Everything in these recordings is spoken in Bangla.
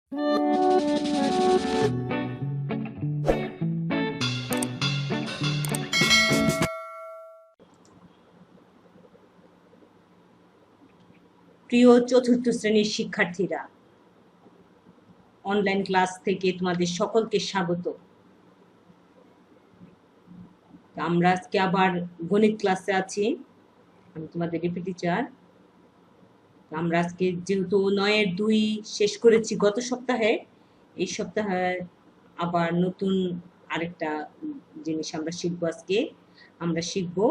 প্রিয় চতুর্থ শ্রেণীর শিক্ষার্থীরা, অনলাইন ক্লাস থেকে তোমাদের সকলকে স্বাগত। আমরা আজকে আবার গণিত ক্লাসে আছি। আমি তোমাদের ডিপি টিচার। আমরা আজকে যেহেতু 9-এর 2 শেষ করেছি গত সপ্তাহে, এই সপ্তাহে আবার নতুন আরেকটা জিনিস আমরা শিখবো। আজকে আমরা শিখবো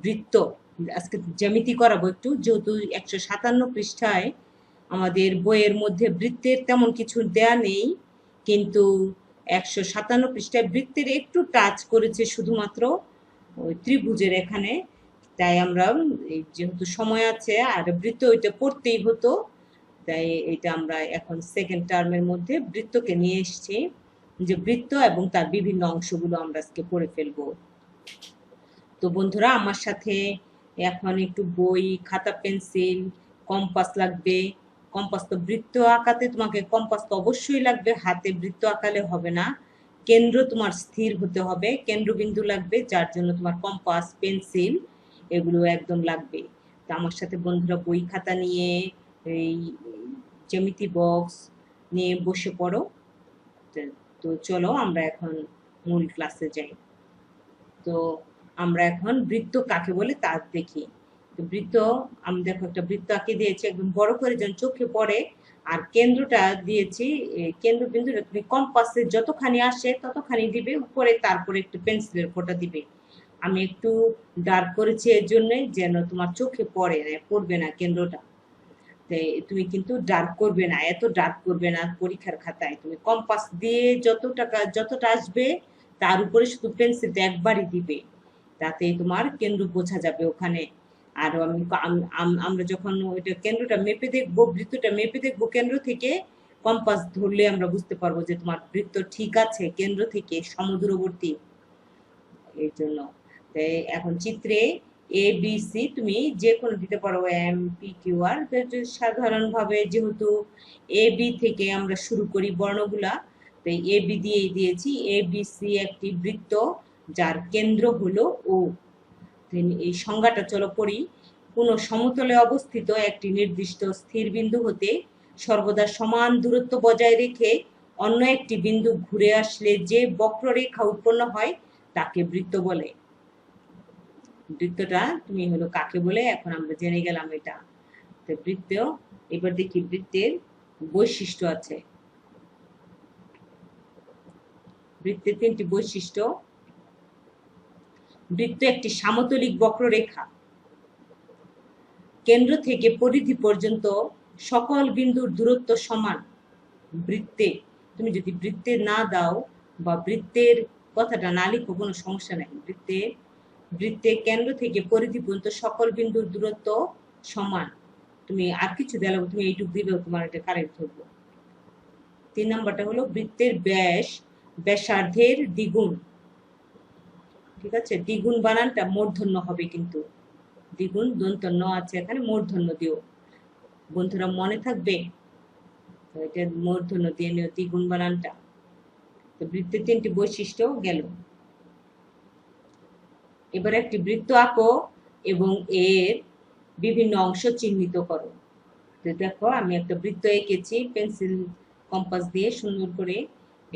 বৃত্ত। আজকে জ্যামিতি করাবো একটু, যেহেতু 157 পৃষ্ঠায় আমাদের বইয়ের মধ্যে বৃত্তের তেমন কিছু দেয়া নেই, কিন্তু 157 পৃষ্ঠায় বৃত্তের একটু টাচ করেছে শুধুমাত্র ওই ত্রিভুজের এখানে। তাই আমরা যেহেতু সময় আছে আর বৃত্ত ওইটা পড়তেই হতো, তাই এটা আমরা এখন সেকেন্ড টার্মের মধ্যে বৃত্তকে নিয়ে এসেছি, যে বৃত্ত এবং তার বিভিন্ন অংশগুলো আমরা আজকে পড়ে ফেলবো। তো বন্ধুরা, আমার সাথে এখন একটু বই, খাতা, পেন্সিল, কম্পাস লাগবে। কম্পাস তো বৃত্ত আঁকাতে তোমাকে কম্পাস তো অবশ্যই লাগবে, হাতে বৃত্ত আঁকালে হবে না। কেন্দ্র তোমার স্থির হতে হবে, কেন্দ্রবিন্দু লাগবে, যার জন্য তোমার কম্পাস, পেন্সিল এগুলো একদম লাগবে। তো আমার সাথে বন্ধুরা বই খাতা নিয়ে, এই জ্যামিতি বক্স নিয়ে বসে পড়ো। তো চলো আমরা এখন মূল ক্লাসে যাই। তো আমরা এখন বৃত্ত কাকে বলে তা দেখি। তো বৃত্ত, আমি দেখো একটা বৃত্ত আঁকে দিয়েছি একদম বড় করে যেন চোখে পড়ে, আর কেন্দ্রটা দিয়েছি, কেন্দ্রবিন্দুটা তুমি কম্পাসে যতখানি আসে ততখানি দিবে উপরে, তারপরে একটু পেন্সিলের ফোঁটা দিবে। আমি একটু ডার্ক করেছি এর জন্যই যেন তোমার চোখে পড়বে না কেন্দ্রটা। তুমি কিন্তু ডার্ক করবে না, এত ডার্ক করবে না পরীক্ষার খাতায়। তুমি কম্পাস দিয়ে যতটা আসবে তার উপরে শুধু পেন্সিলটা একবারই দিবে, তাতে তোমার কেন্দ্র বোঝা যাবে ওখানে। আর আমরা যখন ওইটা কেন্দ্রটা মেপে দেখবো, বৃত্তটা মেপে দেখবো কেন্দ্র থেকে, কম্পাস ধরলে আমরা বুঝতে পারবো যে তোমার বৃত্ত ঠিক আছে কেন্দ্র থেকে সমদূরবর্তী। এই জন্য এখন চিত্রে এ বি সি তুমি যে কোনো দিতে পারো, এম পি কিউ আর। সাধারণভাবে যেহেতু এ বি থেকে আমরা শুরু করি বর্ণগুলা, তাই এ বি দিয়েই দিয়েছি। এ বি সি একটি বৃত্ত যার কেন্দ্র হলো ও। এই সংজ্ঞাটা চলো পড়ি। কোনো সমতলে অবস্থিত একটি নির্দিষ্ট স্থির বিন্দু হতে সর্বদা সমান দূরত্ব বজায় রেখে অন্য একটি বিন্দু ঘুরে আসলে যে বক্ররেখা উৎপন্ন হয় তাকে বৃত্ত বলে। বৃত্তটা তুমি হলো কাকে বলে এখন আমরা জেনে গেলাম এটা। তো বৃত্ত, এবার দেখি বৃত্তের বৈশিষ্ট্য আছে। বৃত্তের 3টি বৈশিষ্ট্য। বৃত্ত একটি সামতলিক বক্ররেখা। কেন্দ্র থেকে পরিধি পর্যন্ত সকল বিন্দুর দূরত্ব সমান। বৃত্তে তুমি যদি বৃত্তে না দাও বা বৃত্তের কথাটা না লিখো কোনো সমস্যা নেই। বৃত্তে কেন্দ্র থেকে পরিধি পর্যন্ত সকল বিন্দুর দূরত্ব সমান। তুমি আর কিছু দিলে তুমি এইটুকু দিলেও তোমার এটা কারেক্ট ধরবো। 3 নাম্বারটা হলো বৃত্তের ব্যাস ব্যাসার্ধের দ্বিগুণ। ঠিক আছে, দ্বিগুণ বানানটা মূর্ধন্য হবে, কিন্তু দ্বিগুণ দন্তন্য আছে এখানে, মূর্ধন্য দিও বন্ধুরা, মনে থাকবে। এটা মূর্ধন্য দিয়ে নিও দ্বিগুণ বানানটা। তো বৃত্তের 3টি বৈশিষ্ট্য গেল। এবার একটি বৃত্ত আঁকো এবং এর বিভিন্ন অংশ চিহ্নিত করো। তো দেখো আমি একটা বৃত্ত এঁকেছি পেন্সিল কম্পাস দিয়ে সুন্দর করে।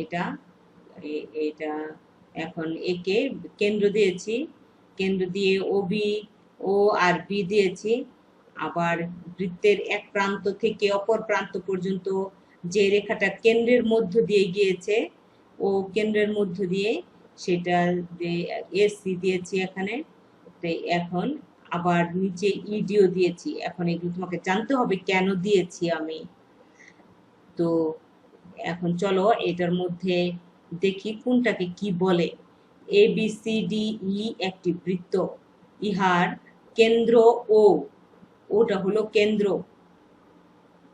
এটা এখন একে কেন্দ্র দিয়েছি, কেন্দ্র দিয়ে ও আর বি দিয়েছি। আবার বৃত্তের এক প্রান্ত থেকে অপর প্রান্ত পর্যন্ত যে রেখাটা কেন্দ্রের মধ্য দিয়ে গিয়েছে, ও কেন্দ্রের মধ্য দিয়ে, সেটা এসি দিয়েছি এখানে। তাই এখন আবার নিচে ইডিও দিয়েছি। এখন এগুলো তোমাকে জানতে হবে কেন দিয়েছি আমি। তো এখন চলো এটার মধ্যে দেখি কোনটাকে কি বলে। A B C D E একটি বৃত্ত, ইহার কেন্দ্র ওটা হলো কেন্দ্র,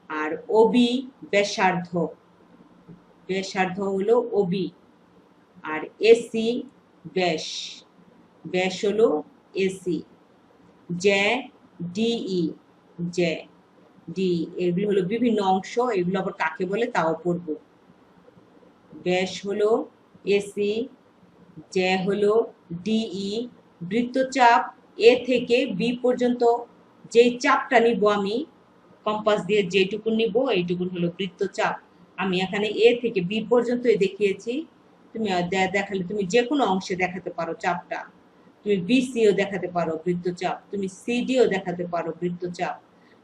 আর ওবি ব্যাসার্ধ, হলো ওবি, আর এসি ব্যাস হলো এসি, জ্যা ডিই জ্যা, ডি, এগুলো হলো বিভিন্ন অংশ, এগুলো আবার কাকে বলে তাও পড়বো। ব্যাস হলো এসি, জ্যা হলো ডিই, বৃত্তচাপ এ থেকে বি পর্যন্ত যেই চাপটা নিব আমি কম্পাস দিয়ে যেটুকু নিব এইটুকুন হলো বৃত্তচাপ। আমি এখানে এ থেকে বি পর্যন্তই দেখিয়েছি। তুমি দেখালে তুমি যে কোনো অংশে দেখাতে পারো চাপটা। তুমি বিসিও দেখাতে পারো বৃত্তচাপ, তুমি সিডিও দেখাতে পারো বৃত্তচাপ।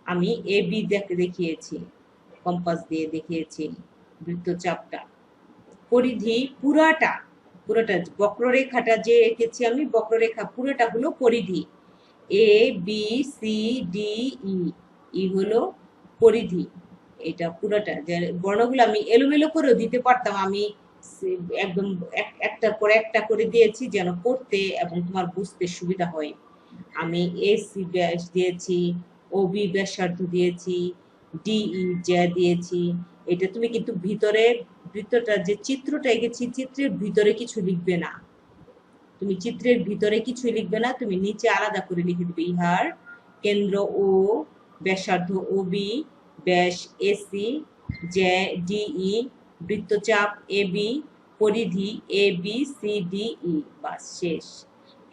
আমি এ বি দেখিয়েছি, কম্পাস দিয়ে দেখিয়েছি বৃত্তচাপটা। পরিধি পুরাটা, পুরোটা বক্ররেখাটা যে এঁকেছি আমি, বক্ররেখা পুরোটা হলো পরিধি। A B C D E, ই হলো পরিধি। এটা পুরোটা যে বর্ণগুলো আমি এলোমেলো করেও দিতে পারতাম, আমি একদম একটার পর একটা করে দিয়েছি যেন পড়তে এবং তোমার বুঝতে সুবিধা হয়। আমি এসি ব্যাস দিয়েছি, ওবি ব্যাসার্ধ দিয়েছি, ডিই জ্যা দিয়েছি। এটা তুমি কিন্তু ভিতরে বৃত্তটা যে চিত্রটা এঁকেছি চিত্রের ভিতরে কিছু লিখবে না, তুমি চিত্রের ভিতরে কিছুই লিখবে না, তুমি নিচে আলাদা করে লিখে দিবে ইহার কেন্দ্র ও, ব্যাসার্ধ ও বি, ব্যাস এসি, জ্যা ডিই, বৃত্তচাপ এ বি, পরিধি A B C D E, বাস শেষ।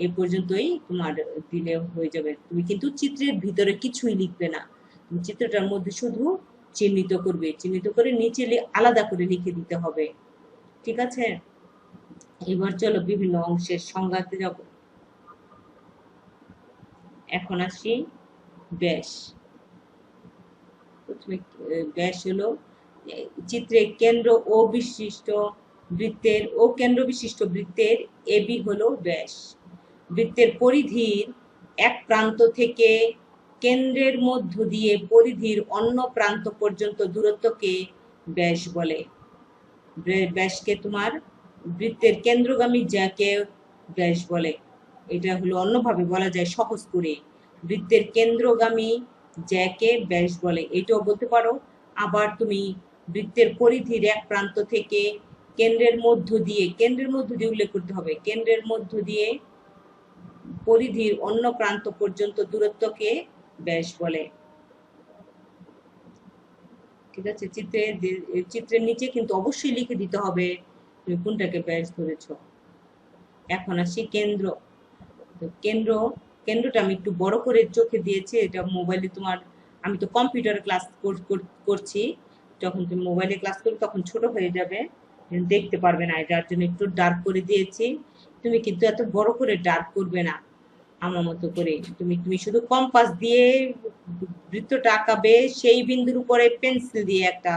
এ পর্যন্তই তোমার দিলে হয়ে যাবে। তুমি কিন্তু চিত্রের ভিতরে কিছুই লিখবে না, তুমি চিত্রটার মধ্যে শুধু চিহ্নিত করবে, চিহ্নিত করে নিচে আলাদা করে লিখে দিতে হবে। ঠিক আছে, এবার চলো বিভিন্ন অংশের সংজ্ঞাতে যাব। এখন আসি ব্যাস। প্রথমে ব্যাস হলো চিত্রে কেন্দ্র ও বিশিষ্ট বৃত্তের, ও কেন্দ্র বিশিষ্ট বৃত্তের এবি হলো ব্যাস। বৃত্তের পরিধির এক প্রান্ত থেকে কেন্দ্রের মধ্য দিয়ে পরিধির অন্য প্রান্ত পর্যন্ত দূরত্বকে ব্যাস বলে। ব্যাসকে তোমার বৃত্তের কেন্দ্রগামী যাকে ব্যাস বলে। এটা হলো অন্যভাবে বলা যায় সহজ করে, বৃত্তের কেন্দ্রগামী যাকে ব্যাস বলে, এটাও বলতে পারো। আবার তুমি বৃত্তের পরিধির এক প্রান্ত থেকে কেন্দ্রের মধ্য দিয়ে, কেন্দ্রের মধ্য দিয়ে উল্লেখ করতে হবে, কেন্দ্রের মধ্য দিয়ে পরিধির অন্য প্রান্ত পর্যন্ত দূরত্বকে ব্যাস বলে। ঠিক আছে, চিত্রের নিচে কিন্তু অবশ্যই লিখে দিতে হবে তুমি কোনটাকে ব্যাস ধরেছ। এখন আসি কেন্দ্র। কেন্দ্রটা আমি একটু বড় করে চোখে দিয়েছি, এটা মোবাইলে তোমার, আমি তো কম্পিউটারে ক্লাস করছি, যখন তুমি মোবাইলে ক্লাস করবে তখন ছোট হয়ে যাবে, দেখতে পারবে না, যার জন্য একটু ডার্ক করে দিয়েছি। তুমি কিন্তু এত বড় করে ডার্ক করবে না, আমার মতো করে তুমি শুধু কম্পাস দিয়ে বৃত্তটা আঁকাবে, সেই বিন্দুর উপরে পেন্সিল দিয়ে একটা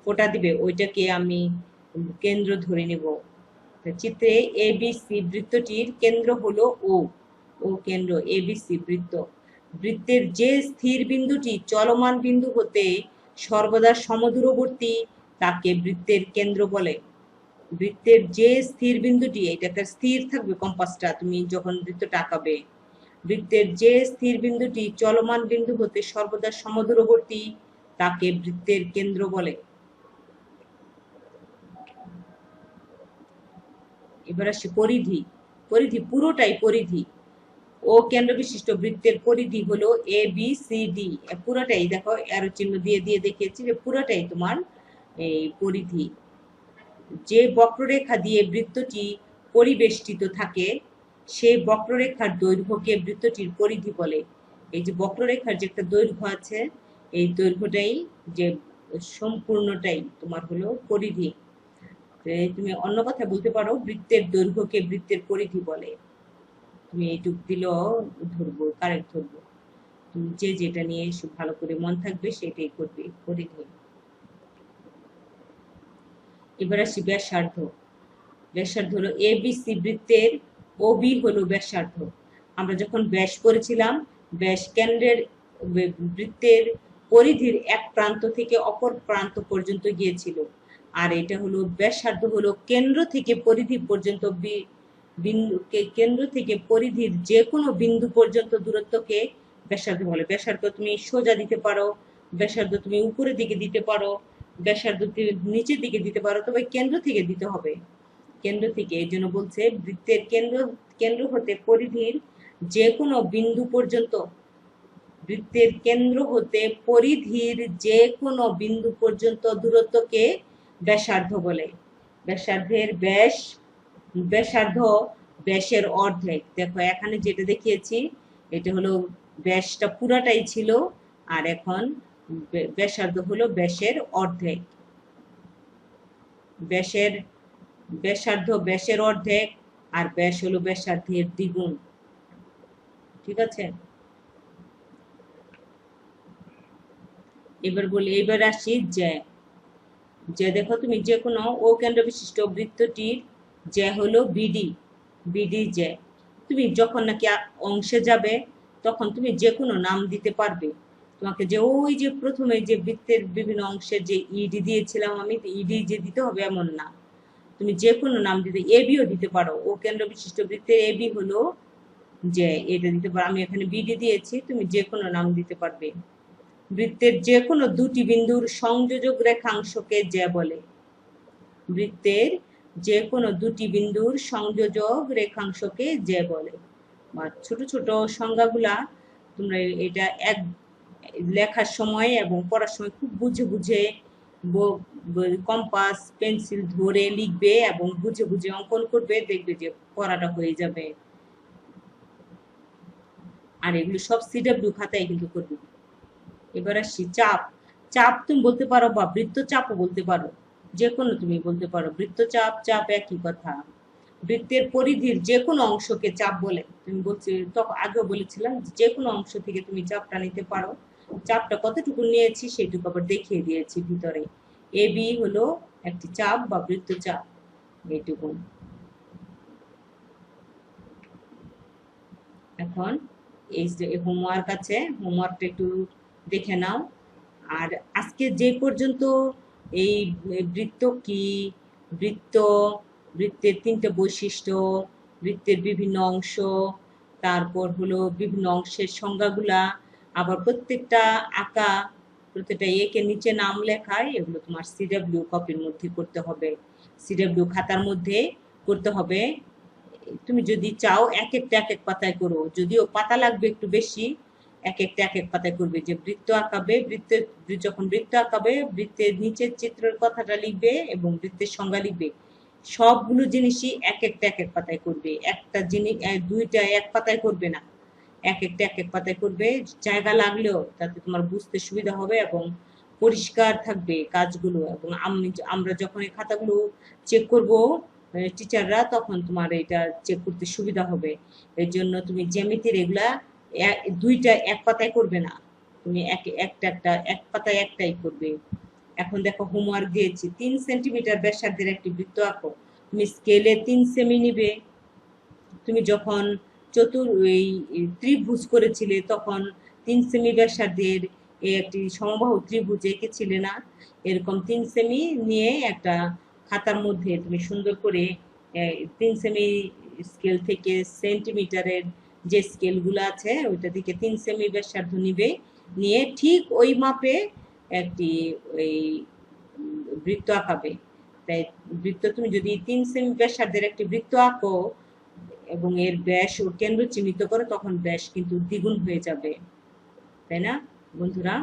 ফোঁটা দিবে, ওইটাকে আমি কেন্দ্র ধরে নেব। চিত্রে এবিসি বৃত্তটির কেন্দ্র হলো ও, ও কেন্দ্র এবিসি বৃত্ত। বৃত্তের যে স্থির বিন্দুটি চলমান বিন্দু হতে সর্বদা সমদূরবর্তী তাকে বৃত্তের কেন্দ্র বলে। বৃত্তের যে স্থির বিন্দুটি, এটা স্থির থাকবে কম্পাসটা তুমি যখন বৃত্তটা আঁকাবে, বৃত্তের যে স্থির বিন্দুটি চলমান বিন্দু হতে সর্বদা সমদূরবর্তী তাকে বৃত্তের কেন্দ্র বলে। এবার আসি পরিধি। পরিধি পুরোটাই পরিধি। ও কেন্দ্র বিশিষ্ট বৃত্তের পরিধি হলো এ বি সি ডি, পুরোটাই দেখো এরো চিহ্ন দিয়ে দিয়ে দেখিয়েছি যে পুরোটাই তোমার এই পরিধি। যে বক্ররেখা দিয়ে বৃত্তটি পরিবেষ্টিত থাকে সেই বক্ররেখার দৈর্ঘ্যকে বৃত্তটির পরিধি বলে। এই যে বক্ররেখার যে একটা দৈর্ঘ্য আছে, এই দৈর্ঘ্যটাই যে সম্পূর্ণটাই তোমার হলো পরিধি। তুমি অন্য কথা বলতে পারো বৃত্তের দৈর্ঘ্যকে বৃত্তের পরিধি বলে। তুমি এইটুক দিলেও ধরবো, কারেক্ট ধরবো। তুমি যে যেটা নিয়ে ভালো করে মন থাকবে সেটাই করবে, পরিধি। এবার আসি ব্যাসার্ধ। ব্যাসার্ধ হলো এবিসি বৃত্তের ওবি হলো ব্যাসার্ধ। আমরা যখন ব্যাস করেছিলাম, ব্যাস কেন্দ্রের বৃত্তের পরিধির এক প্রান্ত থেকে অপর প্রান্ত পর্যন্ত গিয়েছিল, আর এটা হলো ব্যাসার্ধ হলো কেন্দ্র থেকে পরিধি পর্যন্ত, কেন্দ্র থেকে পরিধির যে কোনো বিন্দু পর্যন্ত দূরত্বকে ব্যাসার্ধ বলে। ব্যাসার্ধ তুমি সোজা দিতে পারো, ব্যাসার্ধ তুমি উপরের দিকে দিতে পারো, ব্যাসার্ধ নিচের দিকে দিতে পারো, তবে কেন্দ্র থেকে দিতে হবে, কেন্দ্র থেকে। এই জন্য বলছে বৃত্তের কেন্দ্র হতে পরিধির যে কোনো বিন্দু পর্যন্ত বৃত্তের কেন্দ্র হতে পরিধির যে কোনো বিন্দু পর্যন্ত দূরত্বকে ব্যাসার্ধ বলে। ব্যাসার্ধের ব্যাসার্ধ ব্যাসের অর্ধেক। দেখো এখানে যেটা দেখিয়েছি এটা হলো ব্যাসটা পুরাটাই ছিল, আর এখন ব্যাসার্ধ হলো ব্যাসের অর্ধেক। ব্যাসার্ধ ব্যাসের অর্ধেক, আর ব্যাস হলো ব্যাসার্ধের দ্বিগুণ। ঠিক আছে, এবার আসি যে দেখো তুমি যে কোনো ও কেন্দ্র বিশিষ্ট বৃত্তটির যে হলো বিডি যে। তুমি যখন নাকি অংশে যাবে তখন তুমি যে কোনো নাম দিতে পারবে। তোমাকে যে ওই যে প্রথমে যে বৃত্তের বিভিন্ন অংশের যে ইডি দিয়েছিলাম আমি, ইডি যে দিতে হবে এমন না, তুমি যে কোনো নাম দিতে, এবিও দিতে পারো। ও কেন্দ্র বিশিষ্ট বৃত্তের এবি হলো যে, এটা দিতে পারো। আমি এখানে বিডি দিয়েছি, তুমি যে কোনো নাম দিতে পারবে। বৃত্তের যে কোনো দুটি বিন্দুর সংযোজক রেখাংশকে যে বলে। বৃত্তের যে কোনো দুটি বিন্দুর সংযোজক রেখাংশকে যে বলে। বা ছোট ছোট সংজ্ঞাগুলা তোমরা এটা এক লেখার সময় এবং পড়ার সময় খুব বুঝে বুঝে কম্পাস পেন্সিল ধরে লিখবে এবং বুঝে বুঝে অঙ্কন করবে, দেখবে যে পড়াটা হয়ে যাবে। আর এগুলো সব সিডব্লিউ খাতায় কিন্তু করবে। এবার আসছি চাপ তুমি বলতে পারো বা বৃত্তচাপও বলতে পারো, যে কোনো তুমি বলতে পারো। বৃত্তচাপ চাপ একই কথা। বৃত্তের পরিধির যে কোনো অংশকে চাপ বলে। তুমি বলছি তখন আগেও বলেছিলাম যে কোনো অংশ থেকে তুমি চাপটা নিতে পারো। চাপটা কতটুকু নিয়েছি সেটুকু আবার দেখিয়ে দিয়েছি ভিতরে। এবি হলো একটি চাপ বা বৃত্তচাপ, এইটুকু। এখন এই যে হোমওয়ার্ক আছে, হোমওয়ার্কটা একটু দেখে নাও। আর আজকে যে পর্যন্ত এই বৃত্ত কি, বৃত্তের তিনটে বৈশিষ্ট্য, বৃত্তের বিভিন্ন অংশ, তারপর হলো বিভিন্ন অংশের সংজ্ঞাগুলা, আবার প্রত্যেকটা আঁকা, প্রত্যেকটা একে নিচে নাম লেখায়, এগুলো তোমার সিডব্লিউ কপির মধ্যে করতে হবে, সিডব্লিউ খাতার মধ্যে করতে হবে। তুমি যদি চাও এক এক পাতায় করো, যদিও পাতা লাগবে একটু বেশি, এক এক পাতায় করবে। যে বৃত্ত আঁকাবে, যখন বৃত্ত আঁকাবে বৃত্তের নিচের চিত্রের কথাটা লিখবে এবং বৃত্তের সংজ্ঞা লিখবে। সবগুলো জিনিসই এক এক পাতায় করবে। একটা জিনিস দুইটা এক পাতায় করবে না, এক পাতায় করবে। জায়গা লাগলেও তাতে তোমার বুঝতে সুবিধা হবে এবং পরিষ্কার থাকবে কাজগুলো। এবং আমরা যখন এই খাতাগুলো চেক করব টিচাররা, তখন তোমার এটা চেক করতে সুবিধা হবে। এর জন্য তুমি জ্যামিতির এগুলা দুইটা এক পাতায় করবে না, তুমি এক পাতায় একটাই করবে। এখন দেখো হোমওয়ার্ক দিয়েছি 3 সেন্টিমিটার ব্যাসার্ধের একটি বৃত্ত আঁকো। তুমি স্কেলে 3 সেমি নিবে। তুমি যখন এই ত্রিভুজ করেছিলে তখন 3 সেমি ব্যাসার্ধের একটি সমবাহু ত্রিভুজ এঁকেছিলে না? এরকম 3 সেমি নিয়ে একটা খাতার মধ্যে তুমি সুন্দর করে 3 সেমি স্কেল থেকে সেন্টিমিটারের যে স্কেলগুলো আছে ওইটা থেকে 3 সেমি ব্যাসার্ধ নিবে, নিয়ে ঠিক ওই মাপে একটি ওই বৃত্ত আঁকাবে। তাই বৃত্ত তুমি যদি 3 সেমি ব্যাসার্ধের একটি বৃত্ত আঁকো এবং এর ব্যাস ও কেন্দ্র চিহ্নিত করো, তখন ব্যাস কিন্তু দ্বিগুণ হয়ে যাবে, তাই না বন্ধুরা?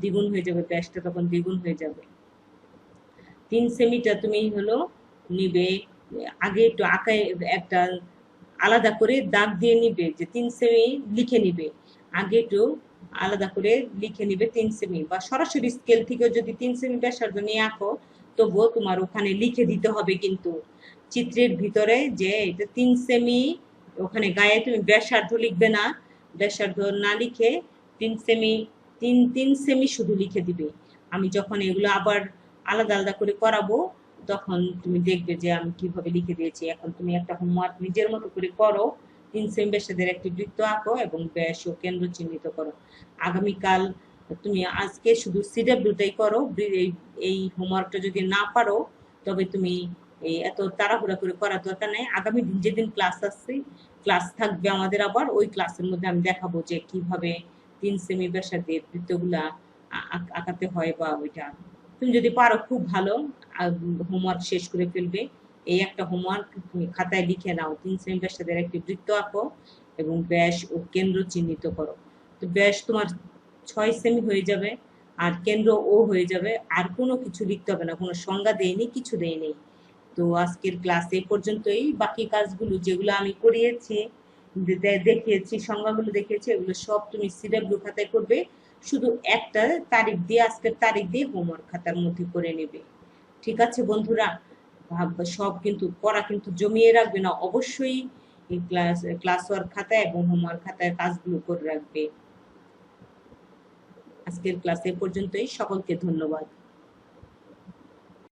দ্বিগুণ হয়ে যাবে, ব্যাসটা তখন দ্বিগুণ হয়ে যাবে। 3 সেমিটা তুমি হলো নিবে, আগে একটু আঁকায় একটা আলাদা করে দাগ দিয়ে নিবে, যে 3 সেমি লিখে নিবে। আগে একটু আলাদা করে লিখে নিবে 3 সেমি, বা সরাসরি স্কেল থেকে যদি 3 সেমি ব্যাসার্ধ নিয়ে আঁকো তবুও তোমার ওখানে লিখে দিতে হবে কিন্তু চিত্রের ভিতরে যে এটা 3 সেমি। ওখানে গায়ে তুমি ব্যাসার্ধ লিখবে না, ব্যাসার্ধ না লিখে 3 সেমি, 3 সেমি শুধু লিখে দিবে। আমি যখন এগুলো আবার আলাদা আলাদা করে করাবো তখন তুমি দেখবে যে আমি কিভাবে লিখে দিয়েছি। এখন তুমি একটা হোমওয়ার্ক নিজের মতো করে করো, 3 সেমি ব্যাসার্ধের একটি বৃত্ত আঁকো এবং ব্যাস ও কেন্দ্র চিহ্নিত করো। আগামীকাল তুমি আজকে শুধু সিডব্লিউটাই করো। এই হোমওয়ার্কটা যদি না পারো তবে তুমি এই এত তাড়াহুড়া করে করার দরকার নেই। আগামী দিন যেদিন ক্লাস থাকবে আমাদের, আবার ওই ক্লাসের মধ্যে আমি দেখাবো যে কিভাবে 3 সেমি ব্যাসার্ধের বৃত্তগুলা আঁকাতে হয়। বা ওইটা তুমি যদি পারো খুব ভালো, হোমওয়ার্ক শেষ করে ফেলবে। এই একটা হোমওয়ার্ক তুমি খাতায় লিখে নাও, 3 সেমি ব্যাসার্ধের একটি বৃত্ত আঁকো এবং ব্যাস ও কেন্দ্র চিহ্নিত করো। তো ব্যাস তোমার 6 সেমি হয়ে যাবে, আর কেন্দ্র ও হয়ে যাবে, আর কোনো কিছু লিখতে হবে না, কোনো সংজ্ঞা দেয়নি, কিছু দেয়নি। তো আজকের ক্লাস এ পর্যন্তই। বাকি কাজগুলো যেগুলো আমি করিয়েছি, দেখিয়েছি, সংজ্ঞাগুলো দেখিয়েছি, এগুলো সব তুমি সিডাব্লিউ খাতায় করবে। শুধু একটা তারিখ দিয়ে, আজকের তারিখ দিয়ে হোমওয়ার্ক খাতার মধ্যে করে নেবে। ঠিক আছে বন্ধুরা, সব কিন্তু পড়া কিন্তু জমিয়ে রাখবে না, অবশ্যই এই ক্লাস ওয়ার্ক খাতায় এবং হোমওয়ার্ক খাতায় কাজগুলো করে রাখবে। আজকের ক্লাস এ পর্যন্তই। সকলকে ধন্যবাদ।